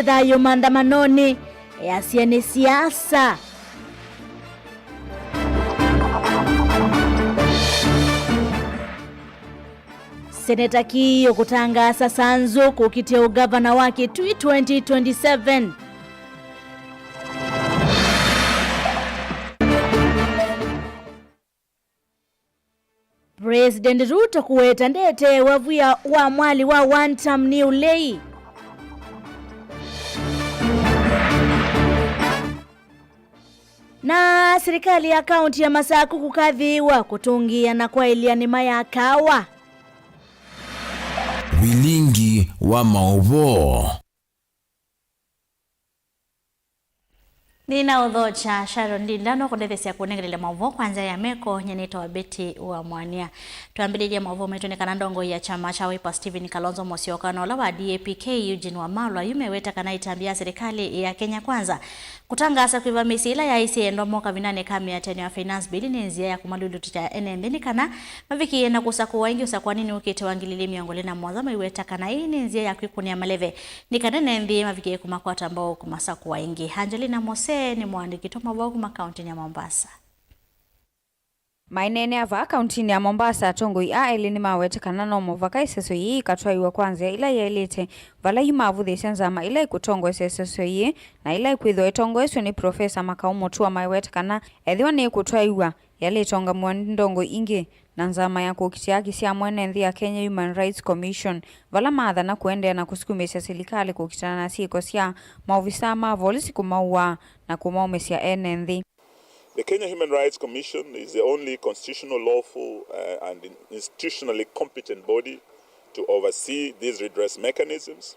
Thayo maandamanoni yasiane siasa. Seneta Kiyo kutangaza Sanzu kukitia ugavana wake 2027. President Ruto kuweta ndete wavuya wa mwali wa one term new lei. Na serikali ya kaunti ya Masaku kukadhiwa kutungia na kwa Eliani Mayakawa. Wilingi wa maovo. Nina udhocha Sharon Lindano kudethesia kunengelele maovo kwanza ya meko nyenito wa beti wa mwania. Tuambililia maovo umetonekana ndongo ya chama cha Wiper Stephen Kalonzo Musyoka na wa DAP-K Eugene Wamalwa yumeweta kanaitambia serikali ya Kenya Kwanza kutangaza kuiva misila ya isiendo moka vinane kami ya teni ya finance bill ni nzia ya kumalulu tucha NMB kana maviki yena kusaku waingi usakwa nini ukete wangilili miongole na mwazama iweta kana hii ni nzia ya kuikunia maleve ni kana NMB maviki ya kumakuata ambao kumasaku waingi. Angelina Mose ni mwandiki toma wagu makaunti ya Mombasa. Mainene ava kaunti ya Mombasa tongo ya elini mawetekana no movaka iseso yi katwaiwa kwanza ila yelete vala yumavu thesenza ila ikutongo iseso yi na ila ikwitho itongo eso ni Professor Makau Mutua mawetekana ethiwa ni ikutwaiwa yale itonga mwandongo ingi na nzama ya kukitiaki sia mwene nthi ya Kenya Human Rights Commission vala madha na kuendea na kusukumisa serikali kukitana na siiko sia maofisa ma volisi kumaua na kumaumesia NND. The Kenya Human Rights Commission is the only constitutional, lawful and institutionally competent body to oversee these redress mechanisms.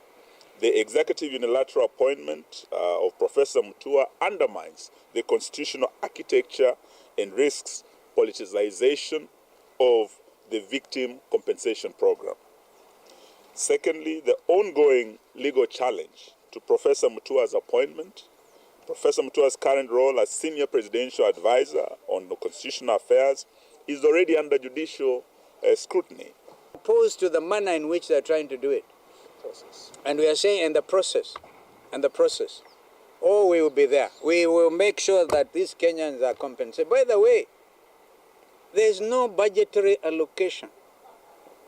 The executive unilateral appointment of Professor Mutua undermines the constitutional architecture and risks politicization of the victim compensation program. Secondly, the ongoing legal challenge to Professor Mutua's appointment. Professor Mutua's current role as Senior Presidential Advisor on Constitutional Affairs is already under judicial scrutiny. Opposed to the manner in which they're trying to do it. And we are saying in the process, oh, we will be there. We will make sure that these Kenyans are compensated. By the way, there is no budgetary allocation.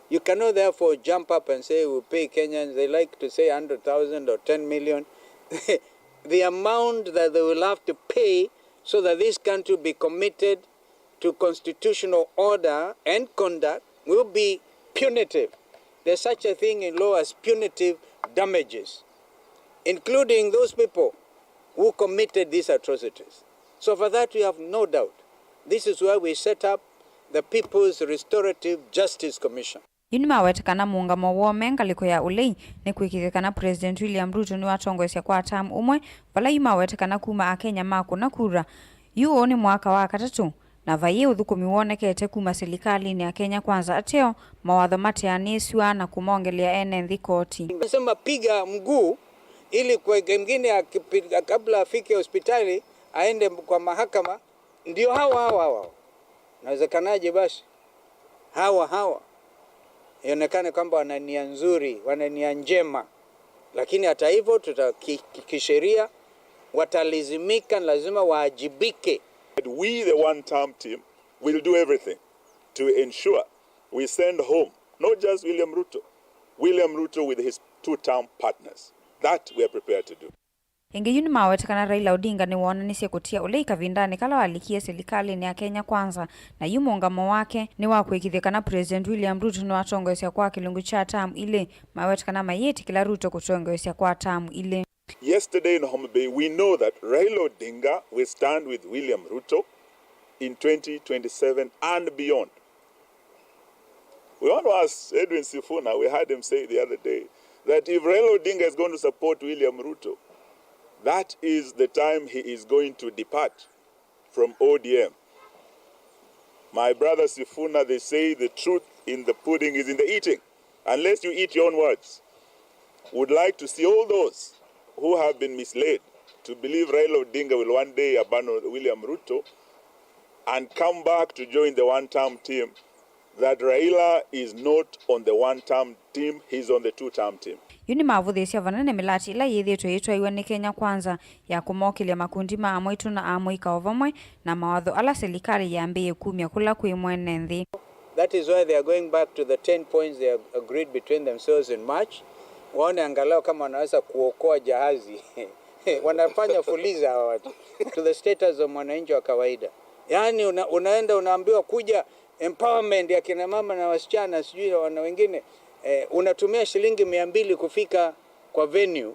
You cannot therefore jump up and say we'll pay Kenyans, they like to say 100,000 or 10 million. The amount that they will have to pay so that this country be committed to constitutional order and conduct will be punitive. There's such a thing in law as punitive damages, including those people who committed these atrocities. So for that we have no doubt. This is why we set up the People's Restorative Justice Commission. Yunima wetekana muungamo wa mengaliko ya ulei ni kuikithikana President William Ruto ni watongoesya kwa term umwe vala yuma wetekana kuma akenya mako na kura yuo ni mwaka wa katatu na vaye uthukumi wonekete kuma serikali ni ya Kenya Kwanza ateo mawatho mateaniswa na kumongelea NND koti. Nasema piga mguu ili kwa mwingine kabla afike hospitali aende kwa mahakama, ndio hawa nawezekanaje basi hawa ionekane kwamba wana nia nzuri, wana nia njema, lakini hata hivyo kisheria watalizimika, lazima waajibike. We, the one-term team, will do everything to ensure we send home not just William Ruto with his two-term partners. That we are prepared to do. Inge yunima wetekana Raila Odinga ni wonanisia kutia ulei kavindani kala walikie serikali ni ya Kenya Kwanza na yumungamo wake ni wakuikithikana President William Ruto ni watongoesya kwa kilungu cha term ile mawetekana mayeti kila Ruto kutongoesya kwa term ile. Yesterday in Homa Bay, we know that Raila Odinga will stand with William Ruto in 2027 and beyond. We want to ask Edwin Sifuna, we heard him say the other day, that if Raila Odinga is going to support William Ruto, that is the time he is going to depart from ODM. My brother Sifuna, they say the truth in the pudding is in the eating. Unless you eat your own words. Would like to see all those who have been misled to believe Raila Odinga will one day abandon William Ruto and come back to join the one-term team, that Raila is not on the one-term team, he's on the two-term team. yuni mavuthisya vanene milati ila yithitwe yitwaiwa ni Kenya Kwanza ya kumokilia makundi ma amwe na amwe kaovamwe na mawatho ala serikali yambiye kumya kula kwi mwene nthi. That is why they are going back to the 10 points they agreed between themselves in March. Waone angalau kama wanaweza kuokoa jahazi. Wanafanya fuliza hawa watu to the status of mwananchi wa kawaida. Yani unaenda unaambiwa kuja empowerment ya kina mama na wasichana sijui na wana wengine, unatumia shilingi 200 kufika kwa venue,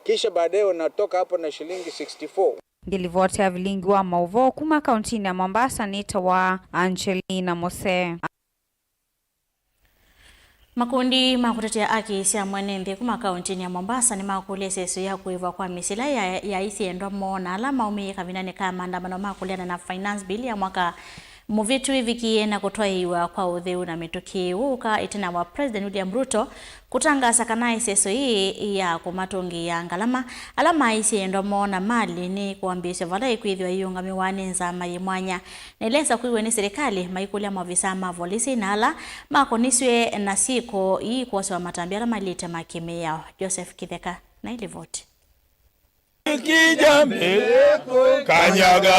kisha baadaye unatoka hapo na shilingi 64. Ngilivotea vilingi wa mauvo kuma kauntini ya Mombasa nita wa Angelina Mose. Makundi makutetea haki cia mwene nthi kuma kauntini ya Mombasa ni makulia sesu ya kuiva kwa misila ya isiendwa mona ala maumi kavinane ka maandamano makuliana na finance bill ya mwaka muvitu vikie na kutoiwa kwa utheu na mituki uka itina wa President William Ruto kutangasa kana sesu hii ya kumatungi ya ngalama alama isiendwa mona mali ni kuambisha vala ikwithwa iyunga miwani nzama yimwanya neleza kuiwe ni serikali maikulia mavisa mavolisi na ala makoniswe na siko hii kuwasiwa matambiara malite makime yao. Joseph Kitheka na ilivoti. Kanyaga.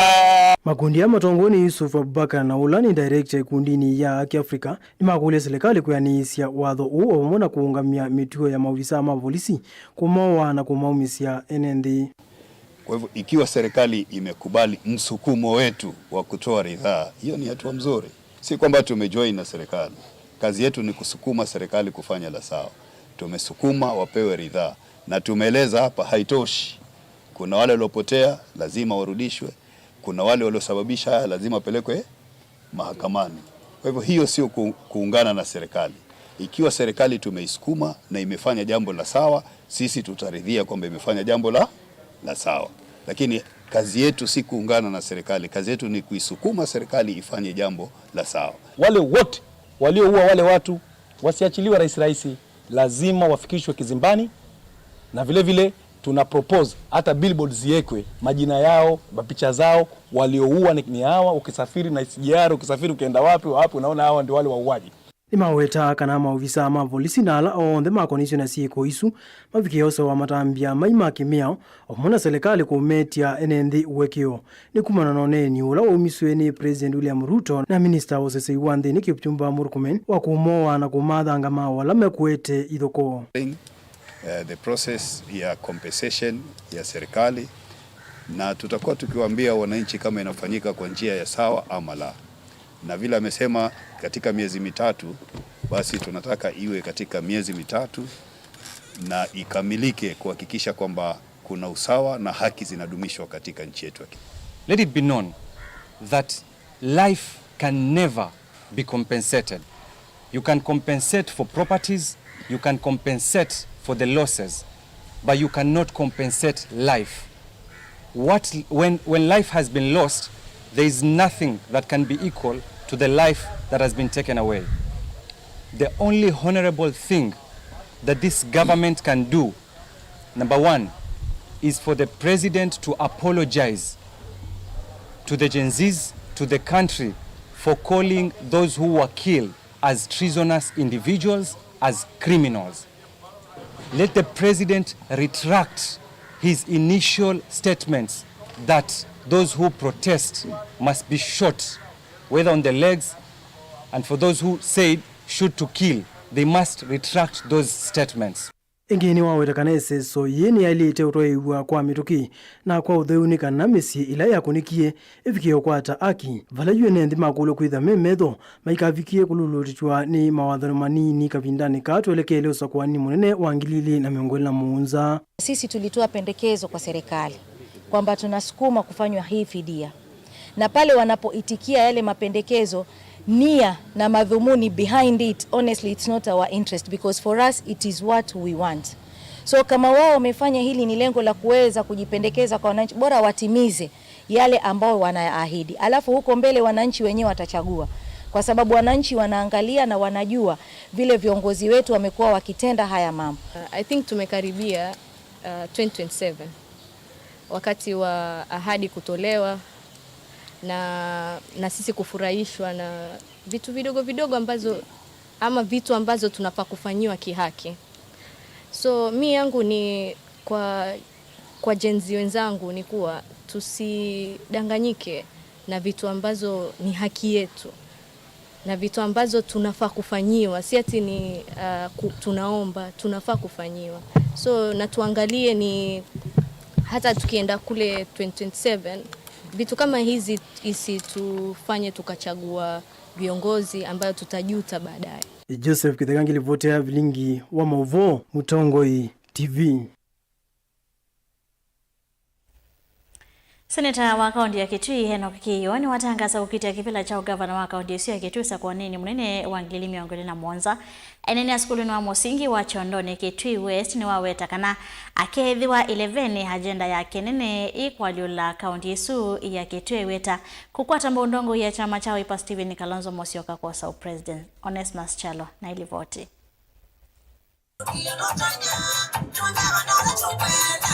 Makundi ya matongoni Yusuf Abubakar na Ulani director ikundini ya Haki Afrika ni makulia serikali kuyanisya watho uo omona kuungamia mituo ya mavisa mavolisi kumowa na kumaumisia NND. Kwa hivyo ikiwa serikali imekubali msukumo wetu wa kutoa ridhaa, hiyo ni hatua mzuri. Si kwamba tumejoin na serikali. Kazi yetu ni kusukuma serikali kufanya la sawa. Tumesukuma wapewe ridhaa na tumeeleza hapa haitoshi. Kuna wale waliopotea lazima warudishwe. Kuna wale waliosababisha haya lazima wapelekwe mahakamani. Kwa hivyo hiyo sio kuungana na serikali. Ikiwa serikali tumeisukuma na imefanya jambo la sawa, sisi tutaridhia kwamba imefanya jambo la sawa. Lakini kazi yetu si kuungana na serikali. Kazi yetu ni kuisukuma serikali ifanye jambo la sawa. Wale wote walioua wale watu wasiachiliwe rahisi, lazima wafikishwe kizimbani, na vile vile tuna propose hata billboards ziwekwe majina yao, picha zao, walioua ni hawa. Ukisafiri na SGR, ukisafiri ukienda wapi unaona hawa ndio wale wauaji. Nimaweta kana mauvisa mavolisi nala onde makonisyo na siko isu mavikioso wa matambia maimakimia omona serikali kumetia NND uwekio ni kumana noneni ula umiswe ni President William Ruto na Minister Osese Iwande ni Kipchumba Murkomen wa kumoa na kumadha ngama wala mekuete idhoko. The process ya compensation ya serikali, na tutakuwa tukiwaambia wananchi kama inafanyika kwa njia ya sawa ama la. Na vile amesema katika miezi mitatu, basi tunataka iwe katika miezi mitatu na ikamilike kuhakikisha kwamba kuna usawa na haki zinadumishwa katika nchi yetu. Let it be known that life can never be compensated. You can compensate for properties, you can compensate for the losses, but you cannot compensate life. When life has been lost, there is nothing that can be equal to the life that has been taken away. The only honorable thing that this government can do, number one, is for the president to apologize to the Gen Zs, to the country, for calling those who were killed as treasonous individuals, as criminals. Let the president retract his initial statements that those who protest must be shot, whether on the legs, and for those who said shoot to kill, they must retract those statements. Ingini wawetekanese so yeni yailite utoiwa kwa mituki na kwa utheuni kana misi ila ya kunikie ifikie kwata aki vala yuenendi makulu kwitha memetho maikavikie kululutichwa ni mawathano manini kavindani katuelekele usakwani munene wa ngilili na miongoni na muunza. Sisi tulitoa pendekezo kwa serikali kwamba tunasukuma kufanywa hii fidia, na pale wanapoitikia yale mapendekezo, nia na madhumuni behind it, honestly it's not our interest, because for us it is what we want. So kama wao wamefanya hili ni lengo la kuweza kujipendekeza kwa wananchi, bora watimize yale ambao wanaahidi, alafu huko mbele wananchi wenyewe watachagua, kwa sababu wananchi wanaangalia na wanajua vile viongozi wetu wamekuwa wakitenda haya mambo. I think tumekaribia 2027 wakati wa ahadi kutolewa na sisi kufurahishwa na vitu vidogo vidogo vitu ambazo tunafaa kufanyiwa kihaki. So mi yangu ni kwa jenzi wenzangu ni kuwa tusidanganyike na vitu ambazo ni haki yetu na vitu ambazo tunafaa kufanyiwa, si ati ni tunaomba, tunafaa kufanyiwa. So na tuangalie ni hata tukienda kule 2027 vitu kama hizi isitufanye tukachagua viongozi ambayo tutajuta baadaye. Joseph Kitegangi, livotea vilingi wa Mauvo, Mutongoi TV. Seneta wa kaunti ya Kitui Enoch Kioni watangaza kukitia kivila cha gavana wa kaunti ya Kitui kwa nini munene wa ngili miongoni na Mwanza enene skulu wa musingi wa Chondoni Kitui West ni waweta kana akethiwa 11 agenda ya kenene ikwaliula kaunti isu ya Kitui weta kukwata mbondongo ya chama cha Wiper Stephen Kalonzo Musyoka kwa South President Onesmus Chalo na ilivoti.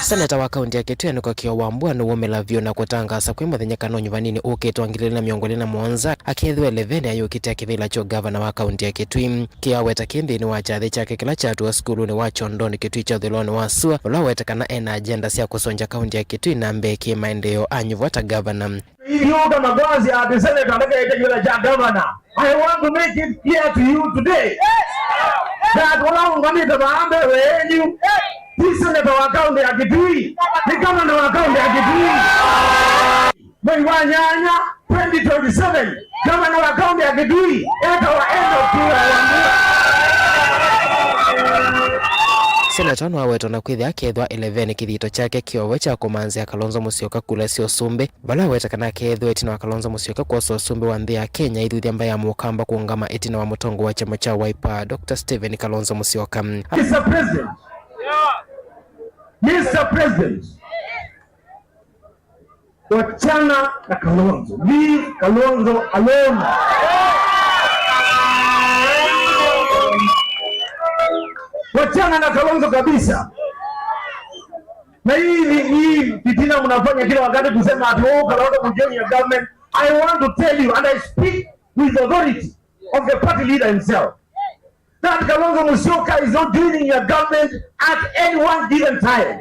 Seneta wa kaunti ya Kitui Enoch Kiowambua no womelavyo na kutangaza kwa muthenyekano nyuvanini ukitwangilila miongoni na Mwanza akethwa 11 ayukitia kivila cho gavana wa kaunti ya Kitui kiaweta kinthini wa chathi chake kila chatua skulu ni wa Chondoni Kitui cha thiloni wa Sua ulaweta ena agenda cia kusonja kaunti ya Kitui na mbeki maendeleo anyuvata gavana. Yuda Magazi at the Senate and kivila cha gavana. I want to make it clear to you today that unaunganita baambe wenyu this senator wa kaunti ya Kitui ni gavana wa kaunti ya Kitui. Mwezi wa nyanya 2027 gavana wa kaunti ya Kitui eta wa endo kuwa Seneta no awetwa na kwithia kethwa 11 kithito chake kiowe cha kumanzia Kalonzo Musyoka kula sio sumbe bala weta kana kethwa etina wa Kalonzo Musyoka kwa so sumbe wa nthi ya Kenya ithuthi ambaye amukamba kuungama etina wa mutongo wa chama cha Wiper Dr. Stephen Kalonzo Musyoka. Mr. President, Mr. President, wachana na Kalonzo, leave Kalonzo alone. Wachana na Kalonzo kabisa. Na hii fitina mnafanya kila wakati kusema ati Kalonzo mjoni ya government. I want to tell you and I speak with authority of the party leader himself that Kalonzo Musyoka is not joining your government at any one given time.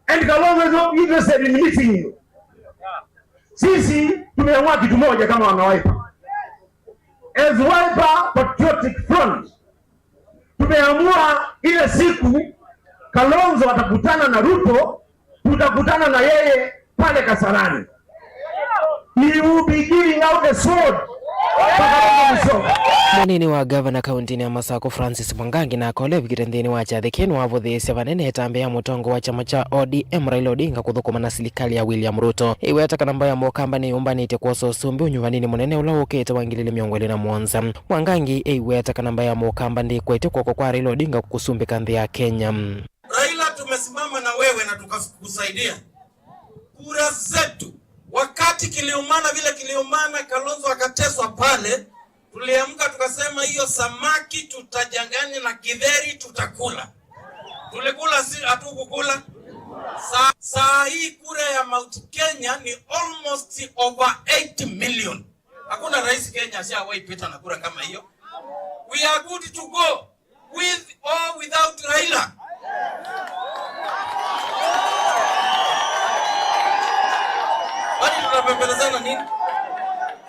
And Kalonzo is not interested in meeting you. Sisi tumeamua kitu moja kama wana Wiper. As Wiper Patriotic Front tumeamua ile siku Kalonzo atakutana na Ruto, tutakutana na yeye pale Kasarani. He will be giving out the sword. Munini wa gavana kaunti ya Masako Francis Mwangangi na akolevi kirenthini wa chathikeni wa vuthisi vanene hetambe ya mutongo wa chama cha ODM Raila Odinga kuthukuma na serikali ya William Ruto. Iweta kana mbaya mukamba ni umbanite kwa sosumbi unyuvanini munene ula ukete wangilile miongoni na Mwanza. Mwangangi iweta kana mbaya mukamba ndi kwete kwa Raila Odinga kukusumbika nthi ya Kenya. Raila, tumesimama na wewe na tukakusaidia. Kura zetu wakati kiliumana vile kiliumana Kalonzo akateswa pale, tuliamka tukasema hiyo samaki tutajanganya na githeri tutakula. Tulikula, si hatukukula. Saa hii kura ya Mount Kenya ni almost over 8 million. Hakuna rais Kenya ashawahi pita na kura kama hiyo. We are good to go with or without Raila. Tunapembelezana nini?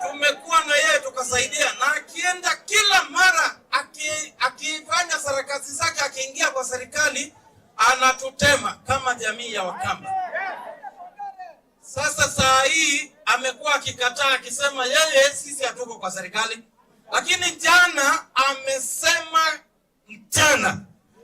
Tumekuwa na yeye tukasaidia, na akienda kila mara akifanya sarakasi zake, akiingia kwa serikali anatutema kama jamii ya Wakamba. Sasa saa hii amekuwa akikataa akisema yeye sisi hatuko kwa serikali, lakini jana amesema mchana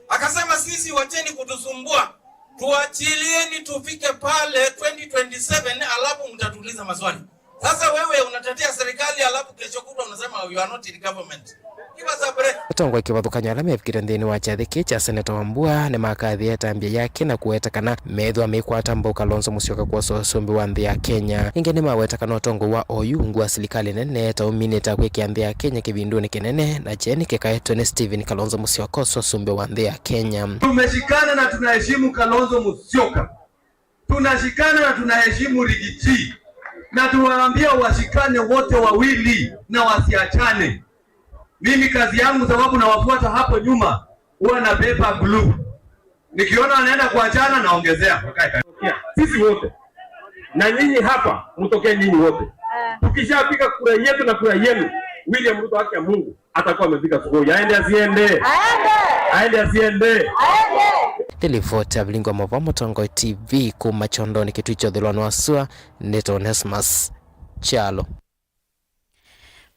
akasema sisi wacheni kutusumbua, tuachilieni tufike pale 2027 alafu mtatuliza maswali. Sasa wewe unatetea serikali alafu kesho kutwa unasema you are not in government. Give us a break. Tongo ikivathukanya ala mefikire nthini wa chathi cha Seneta Wambua ni makathi ya tambia yake na kuwetakana methwa mikwata mbau Kalonzo Musyoka kwa sosumbi wa nthi ya Kenya. Inge ni mawetakana tongo wa oyungu wa serikali nene ta uminita kwekia nthi ya Kenya kivinduni kinene na cheni kikaetwa ni Stephen Kalonzo Musyoka sosumbi wa nthi ya Kenya. Tumeshikana na tunaheshimu Kalonzo Musyoka. Tunashikana na tunaheshimu Rigiji. Na tuwaambia washikane wote wawili na wasiachane. Mimi kazi yangu, sababu nawafuata hapo nyuma, huwa na beba glue. Nikiona anaenda kuachana naongezea. Sisi wote na nyinyi hapa mtokee nyinyi wote. Tukishapika kura yetu na kura yenu, William Ruto haki ya Mungu atakuwa amefika sokoni. Aende asiende? Aende asiende? Nilivoti abilingwa mwa Mutongo TV kuma Chondoni kitu icho dhulwano wasua Neto Onesmus Chalo.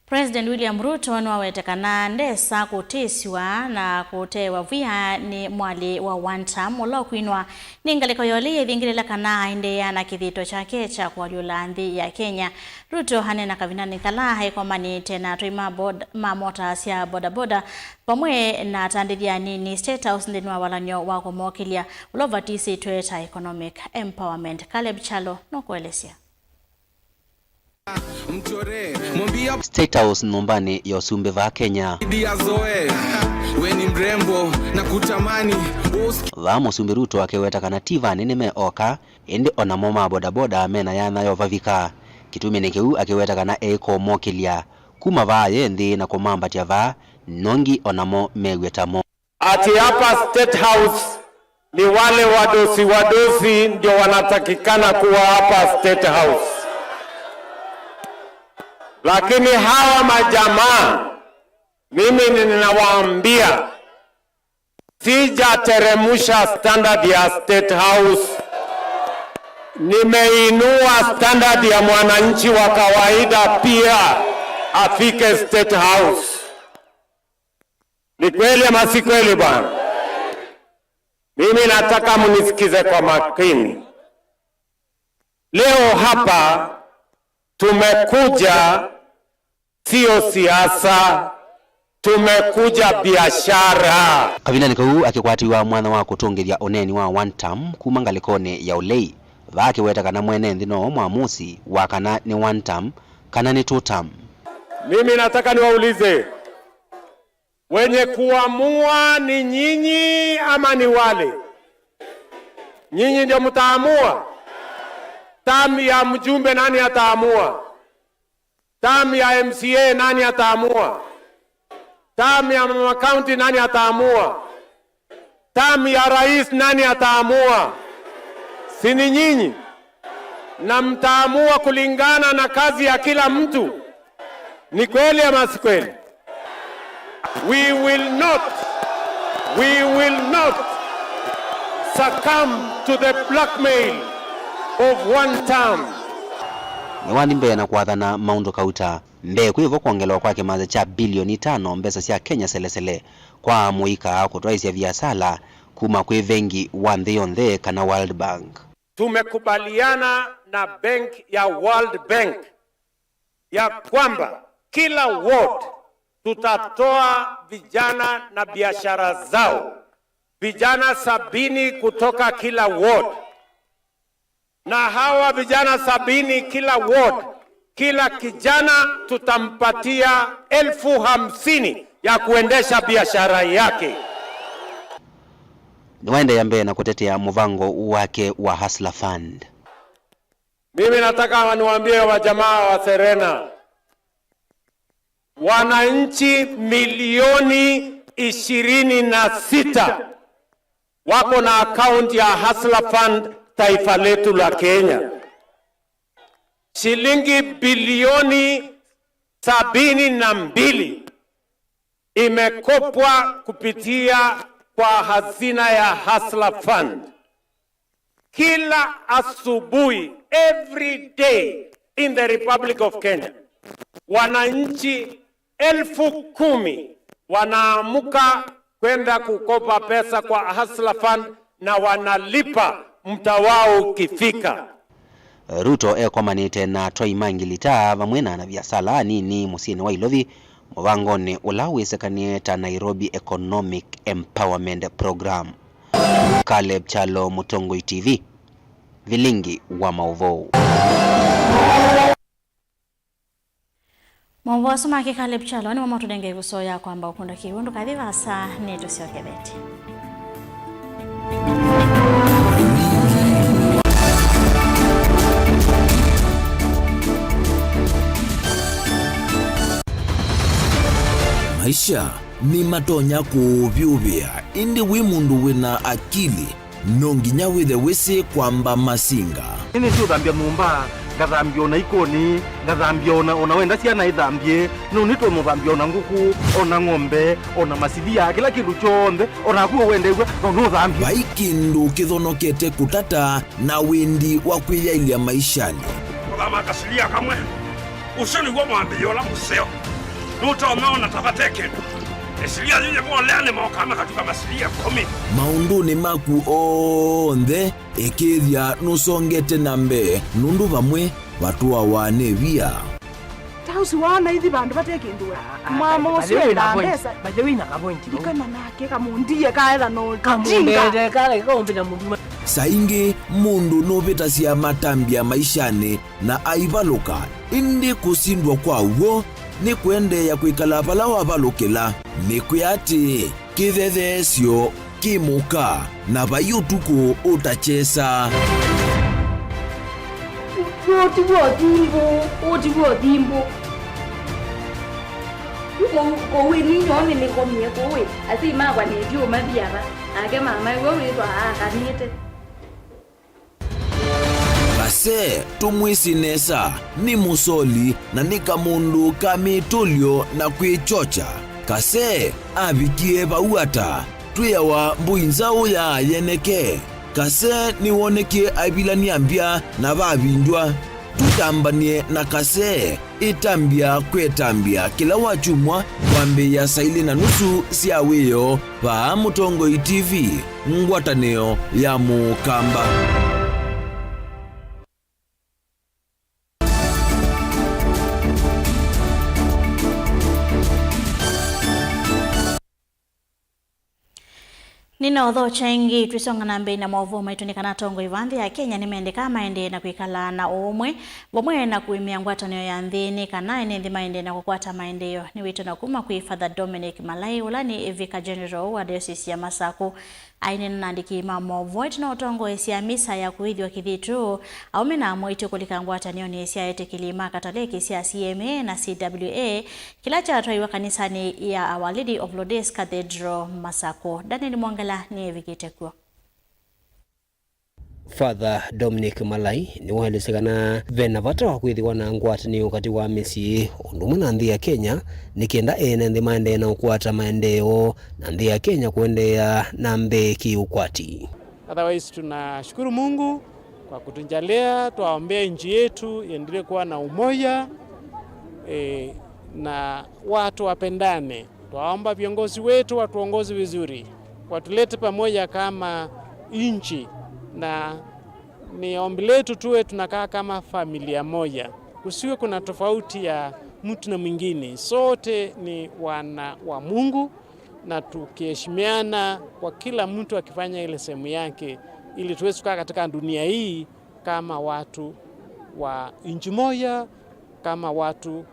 President William Ruto niwawetekana ndesa kutisiwa na kutewa via ni mwali wa one term ulo kuinwa ningaliko yoli yethingirila kana indea na kithito chake cha kuwaliula nthi ya Kenya. Ruto hanena kavinani kala haikomani tena tuima mamota sia boda pamwe na tandithia nini State House ndini wa walanyo wako mokilia ulovatisi tueta economic empowerment. Caleb Chalo nokuelesia. State House nombani ya usumbe va Kenya. Weni mrembo na kutamani. Vamo usumbe Ruto akiweta kana tiva nime oka ende onamoma boda mena yana yovavika. Kitume nekeu akiweta kana eko mokilia. Kuma va yendi na kumamba tia va nongi onamo megwetamo. Ati hapa State House ni wale wadosi ndio wanatakikana kuwa hapa State House. Lakini hawa majamaa, mimi ninawaambia, sijateremusha standard ya State House. Nimeinua standard ya mwananchi wa kawaida pia afike State House. Ni kweli ama si kweli bwana? Mimi nataka munisikize kwa makini. Leo hapa tumekuja sio siasa, tumekuja biashara. Kavina nikau akikwatiwa mwana wa kutongeria oneni wa one term kuma ngalikone ya ulei vake weta kana mwene ndino mwamusi wa kana ni one term kana ni two term. Mimi nataka niwaulize, wenye kuamua ni nyinyi ama ni wale? Nyinyi ndio mtaamua. Tamu ya mjumbe nani ataamua? Tamu ya MCA nani ataamua? Tamu ya mama county nani ataamua? Tamu ya rais nani ataamua? Si ni nyinyi? Na mtaamua kulingana na kazi ya kila mtu. Ni kweli ama si kweli? We will not succumb to the blackmail of one term. Niwani mbe na kuathana maundo kauta mbe kuivo kuongelewa kwake maza cha bilioni 5 mbesa sia Kenya selesele kwa muika kutoaisia biasala kuma kwe vengi wandhe kana World Bank. Tumekubaliana na bank ya World Bank ya kwamba kila ward tutatoa vijana na biashara zao, vijana 70 kutoka kila ward. Na hawa vijana 70 kila ward, kila kijana tutampatia 50,000 ya kuendesha biashara yake. Niwaende yambe na kutetea muvango wake wa Hustler Fund. Mimi nataka niwaambie wa jamaa wa Serena, wananchi milioni 26 wako na account ya Hustler Fund taifa letu la Kenya. Shilingi bilioni 72 imekopwa kupitia kwa hazina ya Hustler Fund. Kila asubuhi, every day in the Republic of Kenya, wananchi 10,000 wanaamuka kwenda kukopa pesa kwa Hustler Fund na wanalipa mtawao ukifika. Ruto ekomanite na toi mangilita vamwena na biasala nini musini wa ilovi mwangone ulawisekanie ta Nairobi Economic Empowerment Program. Caleb Chalo, Mutongo TV, vilingi wa mauvou. Mambo asoma ke Caleb Chalo ni mama tudenge gusoya kwamba ukunda kiwundu kadhiva saa ni tusiokebeti. Maisha maisha ni matonya kuvyuvia indi wi mundu wina akili nonginya withe wisi kwamba masinga ini sio thambia mumba ngathambia ona ikoni ngathambia ona wenda ciana ithambie no nitwe muthambia ona nguku ona ng'ombe ona masidia kila kindu chonthe ona kuo wendegwe no thambia vai kindu kithonokete kutata na windi wa kwiyailia maishani kama kasilia kamwe usoni gwa mwambio la museo nutaomeona tabateke esilia zile mwaleane maokama katika masilia 10 maunduni maku onthe ikithia nusongete nambe nundu vamwe vatua wane via tausi wana hithi bandu batekindura mama ucio ina pesa baje wina ka point ikana nake kamundie kaela no kamundie kale kombina mundu saingi mundu novita cia matambia maishani na aivaluka indi kusindwa kwa uo ni kuendeya kwikala vala wavalukila ni kuyati kithethesyo kimuka na vayutuku utachesa utivuo thimbo kowe ninyone nikomie kowe asimagwa nivyo mathiava ake mama iwe witwa akanite kase tumwisinesa ni musoli na ni kamundu kamitulyo na kwichocha kase avikie vauata twiyawa mbuinzau ya yeneke kase niwonekie avilania mbya na vavindwa tutambanie na kase itambia kwetambia kila wachumwa kwambe ya saili na nusu siawiyo pa Mutongoi TV ngwataneo ya Mukamba. Nina odho chengi twisonga na mbei na mwavu maitunikana tongo ivanthi ya Kenya nimeendeka maende na kuikala na umwe wamwe na kuimia ngwatanio ya nthini kana ene maende na kukwata maendeleo ni wito na kuma kui Father Dominic Malai ulani Vicar General wa Diocese ya Masako aine nandiki mwavu na utongo isia misa ya kuidhiwa kithitu aume na mwito kulika ngwatanio ni isia ete kilima kataleki isia CMA na CWA kila cha atwaiwa kanisani ya Our Lady of Lourdes Cathedral Masako. Daniel Mwangala ni Vikitekwa. Father Dominic Malai ni waelezekana vena vata wa kwithiwa na ngwatanio kati wa misi undumu na nthi ya Kenya nikienda ene nthi maende na ukwata maendeo na nthi ya Kenya kuendea na mbe kiukwati. Otherwise tunashukuru Mungu kwa kutunjalia, tuwaombea nchi yetu iendelee kuwa na umoja na watu wapendane. Tuwaomba viongozi wetu watuongozi vizuri, watulete pamoja kama nchi, na ni ombi letu tuwe tunakaa kama familia moja. Kusiwe kuna tofauti ya mtu na mwingine. Sote ni wana wa Mungu na tukiheshimiana kwa kila mtu akifanya ile sehemu yake ili tuweze kukaa katika dunia hii kama watu wa nchi moja, kama watu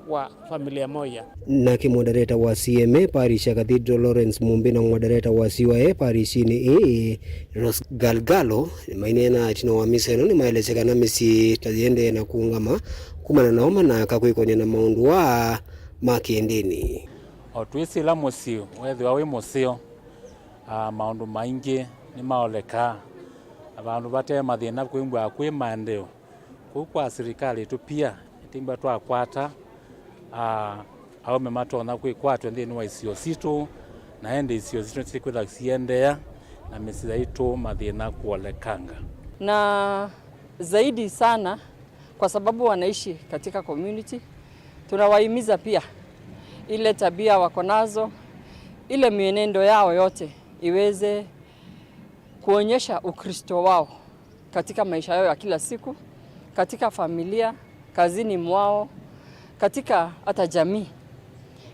wa familia moja. Na kimodereta wa CMA parish ya Cathedral Lawrence Mumbi na modereta wa CYA parish ni Ros Galgalo mainena chino wa miseno ni maelezekana misi taziende na kuungama kumana naoma na kakwikonya na maundu wa makiendini. Otwisi la musio wethi wawe musio maundu maingi ni maoleka abandu bate mathina kwimbwa kwi maendeo kwa serikali tu pia timba twakwata au mematona kwikwatwa nthini wa isio situ na ende isio situ sikwitha siendea na misiza itu mathina kuolekanga na zaidi sana kwa sababu wanaishi katika community. Tunawahimiza pia ile tabia wako nazo, ile mienendo yao yote iweze kuonyesha Ukristo wao katika maisha yao ya kila siku, katika familia, kazini mwao, katika hata jamii,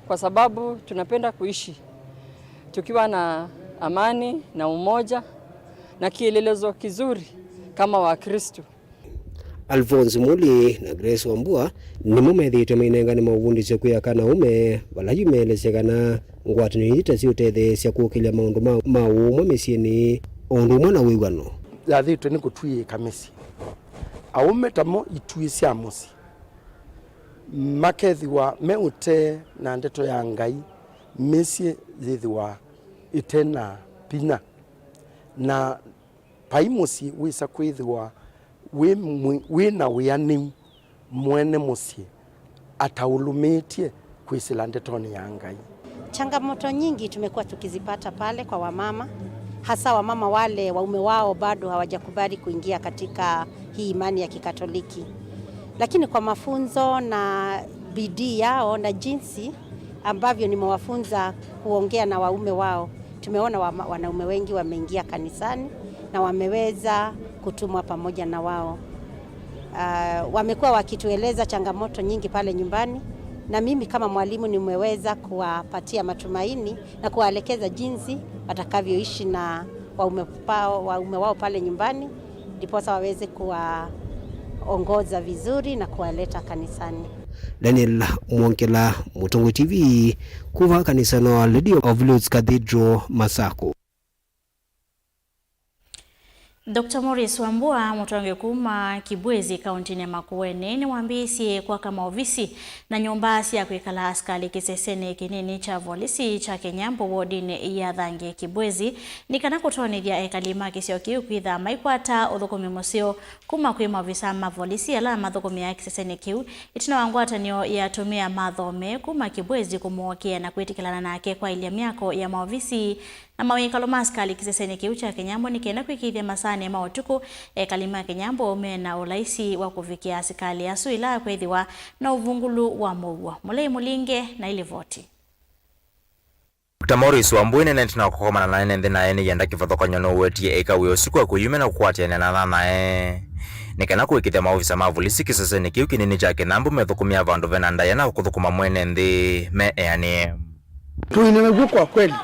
kwa sababu tunapenda kuishi tukiwa na amani na umoja na kielelezo kizuri kama Wakristo. Alphonse Muli na Grace Wambua ni mumethite mainenga ni mawundisyo kuyakana ume wala yumelezekana ngwatanio itasi utetheesya kukilia maundu ma umwe misieni ondu umwe na wiwano yathitwe ni gutwie kamisi aume tamo itwie cia musi makethiwa meute na ndeto ya Ngai mesie zithiwa itena pina na paimusi wisa kwithiwa we na wiani mwene musi ataulumetie kwisila ndetoni ya Ngai. Changamoto nyingi tumekuwa tukizipata pale kwa wamama, hasa wamama wale waume wao bado hawajakubali kuingia katika hii imani ya Kikatoliki. Lakini kwa mafunzo na bidii yao na jinsi ambavyo nimewafunza kuongea na waume wao, tumeona wanaume wengi wameingia kanisani na wameweza kutumwa pamoja na wao. Wamekuwa wakitueleza changamoto nyingi pale nyumbani, na mimi kama mwalimu nimeweza kuwapatia matumaini na kuwaelekeza jinsi watakavyoishi na waume wao pale nyumbani, ndiposa waweze kuwaongoza vizuri na kuwaleta kanisani. Daniel Mwonkela, Mutongo TV, kuva kanisa no Lady of Lourdes Cathedral Masako. Dr. Morris Wambua mutonge kuma Kibwezi kaunti ya Makueni ni wambisi kwa kama ofisi na nyumbasi ya kuikala askali kisesene kinini cha volisi cha Kenyambo wodini ya Thange Kibwezi nikana kutoni vya ekalima kisio kiukwitha maikwata uthukumi musio kuma kwima ofisa mavolisi ala mathukumi ya kisesene kiu itina wangwatanio ya tumia mathome kuma Kibwezi kumuokia na kwitikilana nake kwa ilia miako ya maofisi na mawikalo maskali kisesene kiu cha Kenyambo nikenda kwikithia masane maotuku ekalima Kenyambo mena ulaisi wa kufikia asikali asu ila kwethiwa na uvungulu wa mugwa mulei mulinge na ile voti. Dr. Morris Wambua nene tina kukomana na nene na ene yenda kivathokanyo no wetie eka uyo siku wa kuyume na kuwatia nena nae nikena kuikithia maofisa mavolisi kisesene kiu kinini cha Kenyambo methukumia vandu venanda yana kuthukuma mwene nthi me eani tuinene kwa kweli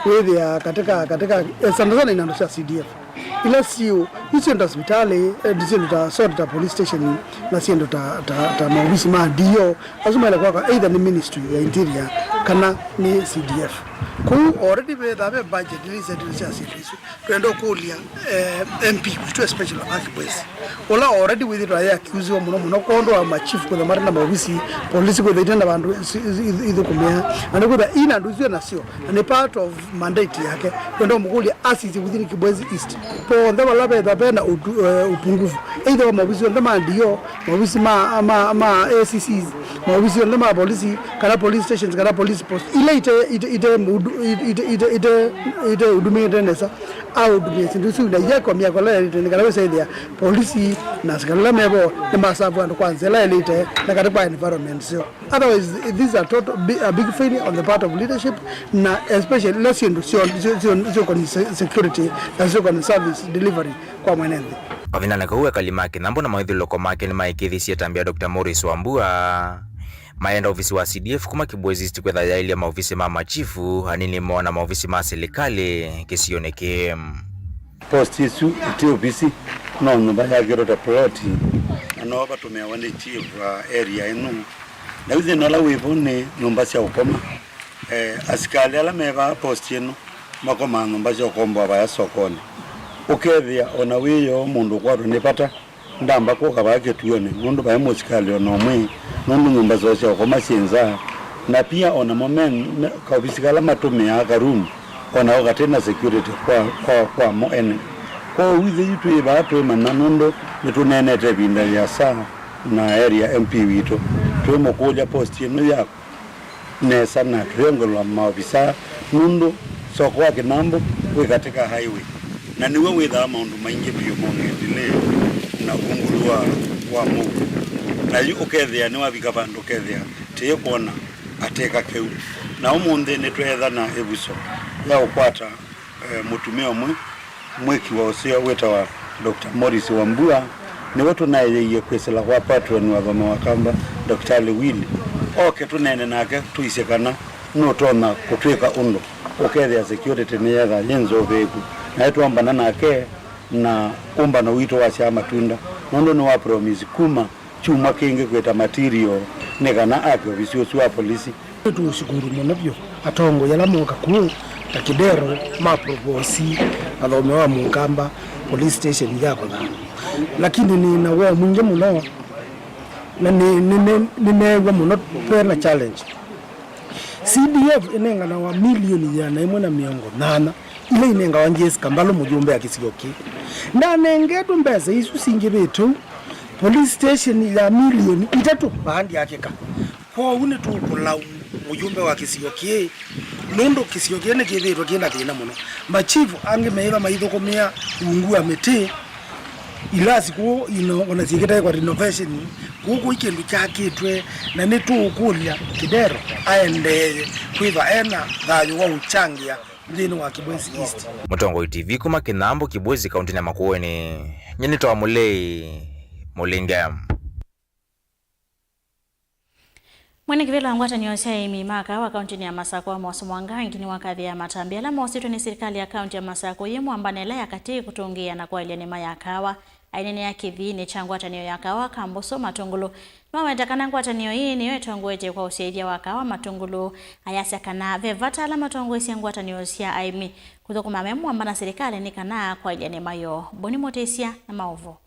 wewe ya katika sana sana inaandosha CDF ila sio hizo ndo hospitali hizo ndo sort police station na sio ndo ta maofisi ndio lazima ile kwa either ni ministry ya interior kana ni CDF ku already we have budget release ya CDF kwenda kulia MP to special occupancy ola already with it ya accuse muno kondo wa machief kwa mara na maofisi police kwa itenda bandu izo kumea anakuwa ina ndio na sio ni part of mandate yake kwenda mkulia assist within Kibwezi East po ndama labe dabena upungufu either wa maofisi ndama ndio maofisi ma ACCs maofisi ndama polisi kana police stations kana police post ile ite udumie nesa au udumie sindusu na yako miako la nikalawe saidia polisi na sikala mebo ni masafu ndo kwanza la elite na katika environment so otherwise these are a big failure on the part of leadership na especially less in security na service delivery kwa mwenende Pavina na kuwe kalima Kenyambo na mawithi loko make ni maikithisia tambia Dr. Morris Wambua maenda ofisi wa CDF kuma Kibwezi stikwetha ya ili maofisi machifu hanini mona maofisi serikali kisioneke post isu iti ofisi no nyumba ya gerota ploti anoba tumewane chief area inu na wizi nola wivone nyumba cia ukoma askali ala meva post inu makoma nyumba cia ukombo aba ya sokoni ukethia ona wiyo mundu kwaro nipata ndamba ko kabake tuone mundu ba musikali ono mwe mundu nyumba zote ukoma sinza na pia ona moment ka ofisi matume ya karum ona wakatena security kwa moene kwa wizi yitu ibatu mananondo nitunene tebinda ya saa na area MP wito tumo kuja post yenu yako nesa na triangle maofisa mundu soko wa Kenyambo we katika highway na niwe witha maundu maingi bio mongendile na ungulua wa Mungu na yu ukethia ni wabika bandu kethia tie kuona ateka keu na umunde ni twetha na ebuso ya ukwata mutumia mweki wa usia weta wa Dr. Morris Wambua ni watu na yeye kwesela kwa patron wa thoma wa kamba Dr. Lewili tunene nake tuisekana no tona kutweka undo ukethia security ni yatha yenzo beku na yetu ambana nake na umba na wito wa chama tunda nondo ni wa promise kuma chuma kinge kweta material negana ake visio wa polisi tushukuru munabyo atongo yala moka ku takidero maproposi alome wa mukamba police station yako na lakini ni na wewe mwingi muno na ni newa muno pena challenge CDF inenga na wa milioni ya 180 ile inenga wanjesi kambalo mujumbe akisigoki ndanengetu mbese isu singe betu police station ya milioni 3 bandi yakeka kwa une tu kula mujumbe wa kisigoki nondo kisigoki ne kibetwa kina kina muno machifu ange meiba maithokomia ungu amete ilasi ko ona ziketa kwa renovation kuko ikindu kyakitwe na nitukulya kidero aende kwiva ena thayo wa uchangia ndino wa Kibwezi East. Mutongo TV kuma Kinambo Kibwezi kaunti ya Makueni nyenito wa Mulei Mulingam. Mwene kivelo angwata ni osia imimaka wa kaunti ya Masako wa Mosu Mwangangi ni wakadhi ya matambi. Ala mositu ni serikali ya kaunti ya Masako yemu ambanela ya kati kutungia na kwa ilene mayakawa. Ainene ya kivi ni changwata niyo yakawa kamboso matungulu. Mama itakana ngwata niyo hii niyo etongweje kwa usaidia wakawa matungulu. Ayasi kana vevata ala matongo isi ngwata niyo siya aimi. Kutoku mamemu ambana serikali ni kana kwa ilene mayo. Boni motesia na maovo.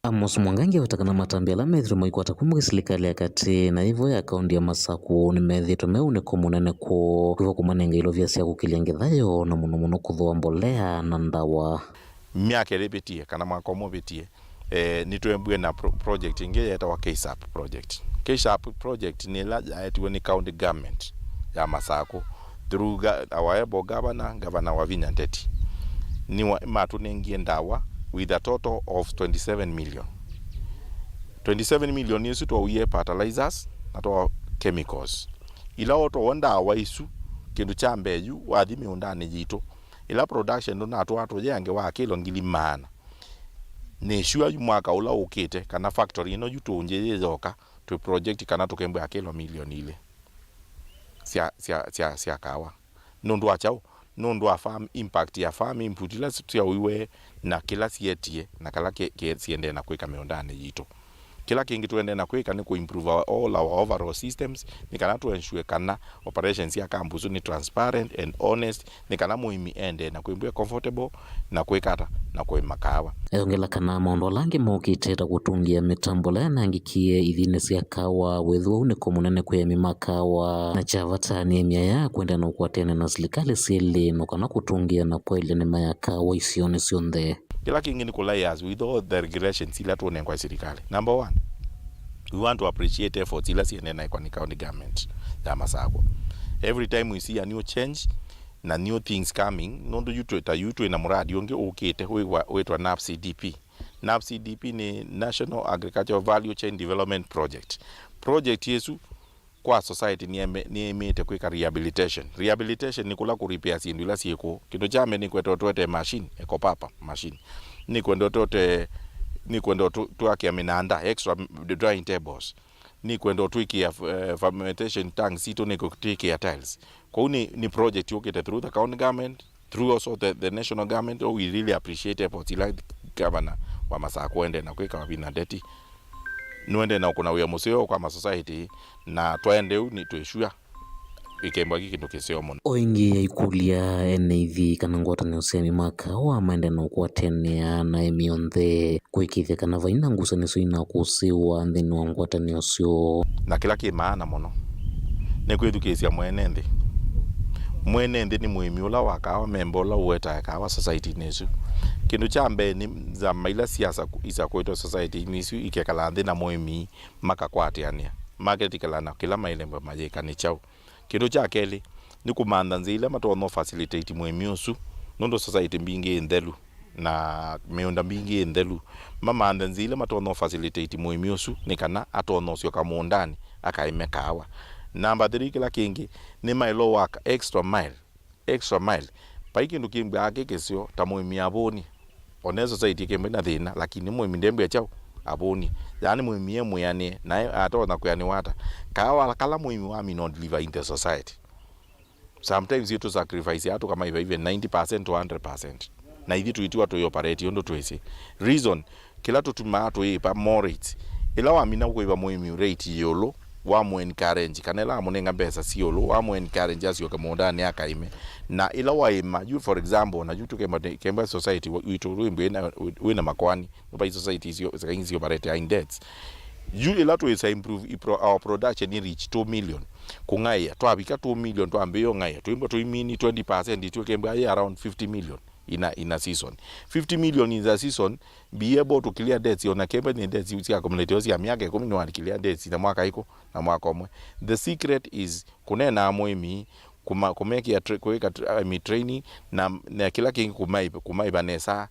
Amos Mwangangi watakana matambia methru moikwata kumwe serikali ya kati na hivyo ya kaunti ya Masako ni methito meune komunene ko hivyo kumanenga ilo vya siya kukiliangithayo na muno kudhoa mbolea na ndawa. Miaka repetie kana makomo betie nituembwe na project inge yeta wa KSAP project. KSAP project ni la etiwe ni county government ya Masako through our able governor wa Vinya Ndeti. Ni matu nengie ndawa with a total of 27 million. 27 million yesu to uye fertilizers na to chemicals. Ila oto wanda wa isu kindu cha mbeju wathi miundani jito. Ila production ndo na to yange wa kilo ngili mana. Ne shua mwaka ula ukite kana factory ino yuto nje zoka to project kana to kembe akelo million ile. Sia kawa. Nundu achao nondo a farm impact ya farm input ila sitia uiwe na kila sietie na kala ke siende na kweka meondane jito kila kingi tuende na kweka ni ku improve all our overall systems ni kana to ensure kana operations ya campus ni transparent and honest ni kana muhimi ende na kuimbwe comfortable na kwekata na kwa makawa ongela kana mondo lange mokiteta kutungia mitambo la nangikie ithine sia kawa wethwa une komunene kwa mimakawa na chavatani emia ya kwenda no kwatene na serikali sile no kana kutungia na kwa ile nema ya kawa isione sionde kila kingi ni kulayas with all the regulations ila tuone kwa serikali. Number 1, we want to appreciate efforts ila sienena kwa county government ya Masako. Every time we see a new change na new things coming, nondo yutu ina muradi yonge ukite huitwa NAPCDP. NAPCDP ni National Agricultural Value Chain Development Project. Project yesu kwa society ni emete kweka rehabilitation. Rehabilitation ni kula kuripia sindu ila sieko. Kino jame ni kweto tuwete machine, eko papa machine. Ni kwendo tuwaki ya minanda, extra drying tables. Ni kwendo tuwiki ya fermentation tank, sito ni kutuwiki ya tiles. Kwa ni project yokete through the county government, through also the national government. We really appreciate efforts ila governor wa Masako ende na kweka wabina deti. Nuende na kuna uya museo kwa society na tuende ni tueshua ikemba kikindu kiseo muno oingi ya ikulia NAV kana ngwata ni usemi maka wa maende na kuatenea na emionthe kuikithia kana vaina ngusa niso ina kusiwa nthini wa ngwata ni usio na kila kimaana muno ni kwithukia mwenende ni muhimiula wakawa membola uweta kawa society nesu kindu cha mbe ni za maila siasa isa kwetu society nisu ikekala nthi na muhimi maka kwatiania market ikala kila mailembe majeka ni chao kindu cha keli ni kumanda nzile matono facilitate muhimi usu nondo society mbingi ndelu na meunda mbingi ndelu mama nzile matono facilitate muhimi usu ni kana atono sio kama undani akaimekawa. Number 3 kila kingi ni mailo waka extra mile paiki ndukimbe ake kesio tamuhimi aboni onezo society kembe na thina lakini muhimi ndembe chao aboni yani muhimi yemu yani na atona kuyani wata kawa kala muhimi wa mi not deliver in the society. Sometimes you to sacrifice hatu kama even 90% to 100% na hivi tuitiwa to operate yondo tuwezi reason kila tutuma to ipa more rate ila wa mina ko iba muhimi rate yolo wa mu encourage kanela amunenga pesa siolo wa mu encourage asio kama ndani akaime na ila wa ima you for example na yutu kemba society wituruimbe na wina makwani by society is operate in debts you ila to is improve our production reach 2 million kungaya twabika 2 million twambeyo ngaya tuimba tuimini 20% tukemba around 50 million in a season. 50 million in the season be able to clear debts on a kemba ni debts usia community osia miaka 10 clear debts na mwaka iko na mwaka omwe. The secret is kunena amwe kumeki ya kuweka training na kila kingi kumaiba nesa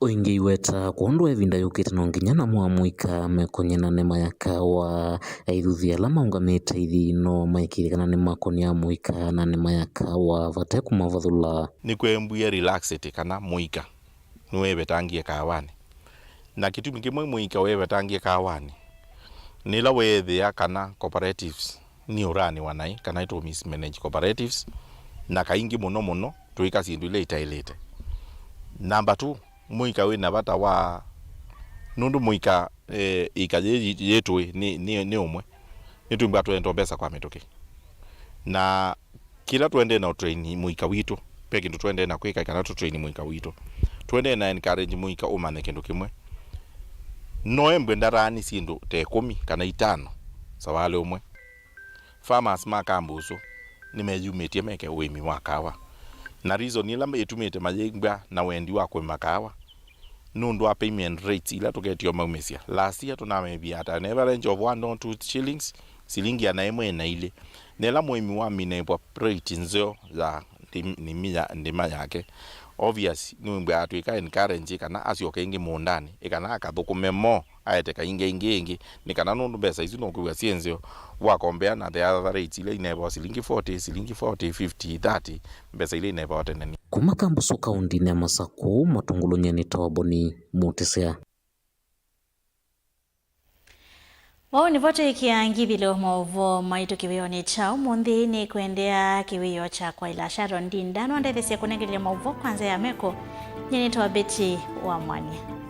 oingi iweta kuondwa evinda yukite no nginya na mwamuika mekonyena nema yakawa aithuthia la maungamite ithino maikirikana ni makoni ya muika na nema yakawa vate kumavathula ni kwembuya relaxed kana muika niwe tangie kawani na kitu kimwe muika wewe tangie kawani nila wethia kana cooperatives ni urani wanai kana ito mismanage cooperatives na kaingi muno tuika sindu ile itailete. Number 2 muika we na bata wa nundu muika ikaje yetu ni umwe nitumba twendo pesa kwa metoke na kila twende na train muika wito peke ndo twende na kweka kana to train muika wito twende na encourage muika umane kindu kimwe noembe ndarani sindu te 10 kana 5 sawale umwe farmers makambuso nimejumetie meke wemi wakawa na reason ila etumete majengba na wendi wako makawa nundu wa payment rates ila tuketio maumesia last year tunamebia at an average of 1 or 2 shillings silingi ya naemwe na ile nela mwemi wa minepo rate nzo za ndima yake obvious nundu atuika encourage kana asioke ingi mondani ikana akathukume mo aeteka ingi nikana nundu besa izi nokuwa sienzio wakombea na the other rates ile inebo silingi 40 50 30 besa ile inebo teneni kuma kambuso kaundi ne Masako Matungulu nyeni toboni mutesea wao ni vote ikiangi vile movo maito kiwioni chao mundi ni kuendea kiwio cha kwa ila Sharon Ndindano andethesia kunegelia movo kwanza ya meko nyeni toa Beti wa Mwanya.